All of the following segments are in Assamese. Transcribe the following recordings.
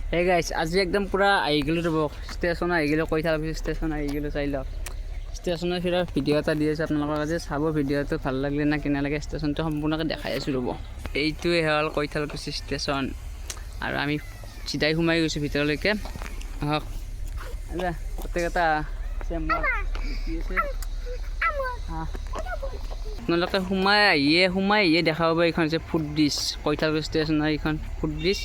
হে গাইছ আজি একদম পুৰা আহি গ'লোঁ ৰ'ব ষ্টেচন আহি গ'লোঁ কৈঠাল ষ্টেচন আহি গ'লোঁ চাই লওক ষ্টেচনৰ ফিৰা ভিডিঅ' এটা দি আছে আপোনালোকৰ আজি চাব ভিডিঅ'টো ভাল লাগিলে না কেনে লাগে ষ্টেচনটো সম্পূৰ্ণকৈ দেখাই আছোঁ ৰ'ব এইটোৱে হ'ল কৈঠালকুছি ষ্টেচন আৰু আমি চিধাই সোমাই গৈছোঁ ভিতৰলৈকে আহক গোটেইকেইটা আছে আপোনালোকে সোমাই আহিয়ে দেখা পাব এইখন হৈছে ফুট ব্ৰিজ কৈঠালকুছি ষ্টেচনৰ এইখন ফুট ব্ৰিজ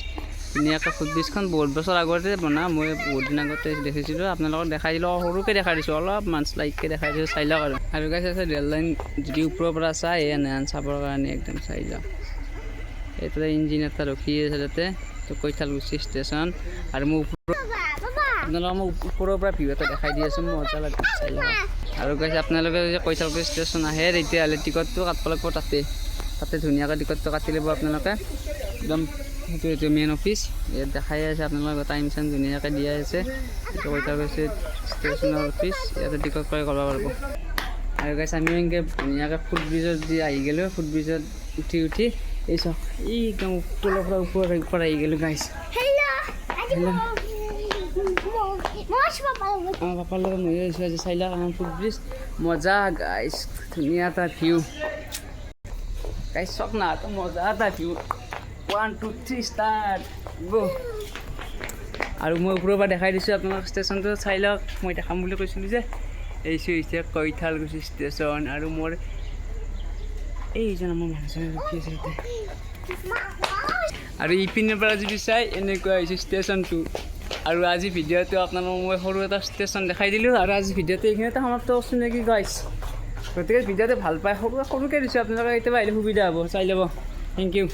ধুনীয়াকৈ ফুট ব্ৰিজখন বহুত বছৰ আগতে বনা মই বহুত দিন আগতে দেখিছিলোঁ আপোনালোকক দেখাই দিলোঁ সৰুকৈ দেখাই দিছোঁ অলপমান লাইটকৈ দেখাই দিছোঁ চাই লওক আৰু গাইছ আছে ৰেল লাইন যদি ওপৰৰ পৰা চাই এনে চাবৰ কাৰণে একদম চাই লওক এইফালে ইঞ্জিন এটা ৰখি আছে তাতে কৈঠালকুছি ষ্টেচন আৰু মই আপোনালোকক মই ওপৰৰ পৰা ভিউ এটা দেখাই দি আছোঁ মজা লাগে চাই লওক আৰু গাইছ আপোনালোকে যদি কৈঠালকুছি ষ্টেচন আহে তেতিয়াহ'লে টিকটটো কাটিব লাগিব তাতে ধুনীয়াকৈ টিকটটো কাটি ল'ব আপোনালোকে একদম সেইটো মেইন অফিচ ইয়াত দেখাই আছে আপোনালোকৰ টাইম চাইম ধুনীয়াকৈ দিয়া আছে এইটো কৈঠালকুছি ষ্টেচনৰ অফিচ ইয়াতে টিকট ক্ৰয় কৰিব পাৰিব আৰু গাইছ আমি এনেকৈ ধুনীয়াকৈ ফুট ব্ৰিজত দি আহি গ'লোঁ ফুট ব্ৰিজত উঠি এই চাওক এই একদম তলৰ পৰা ওপৰ আহি গ'লোঁ গাইছ আমাৰ পাপাৰ লগত মই আহিছোঁ আজি চাই লওক আমাৰ ফুট ব্ৰিজ মজা গাইছ ধুনীয়া এটা ভিউ গাইছ চাওক না মজা এটা ভিউ 1 2 3 ষ্টাৰ্ট গো আৰু মই ওপৰৰ পৰা দেখাই দিছোঁ আপোনালোক ষ্টেচনটো চাই লওক মই দেখাম বুলি কৈছিলোঁ যে এইটো হৈছে কৈঠালকুছি ষ্টেচন আৰু মোৰ এইজন আমাৰ মানুহজনে ৰখি আছে আৰু ইপিনৰ পৰা যদি চাই এনেকুৱা হৈছে ষ্টেচনটো আৰু আজি ভিডিঅ'টো আপোনালোকক মই সৰু এটা ষ্টেচন দেখাই দিলোঁ আৰু আজি ভিডিঅ'টো এইখিনিতে সমাপ্ত কৰিছোঁ নেকি গাইছ গতিকে ভিডিঅ'টো ভাল পায় সৰুকৈ দিছোঁ আপোনালোকে কেতিয়াবা আহিলে সুবিধা হ'ব চাই ল'ব থেংক ইউ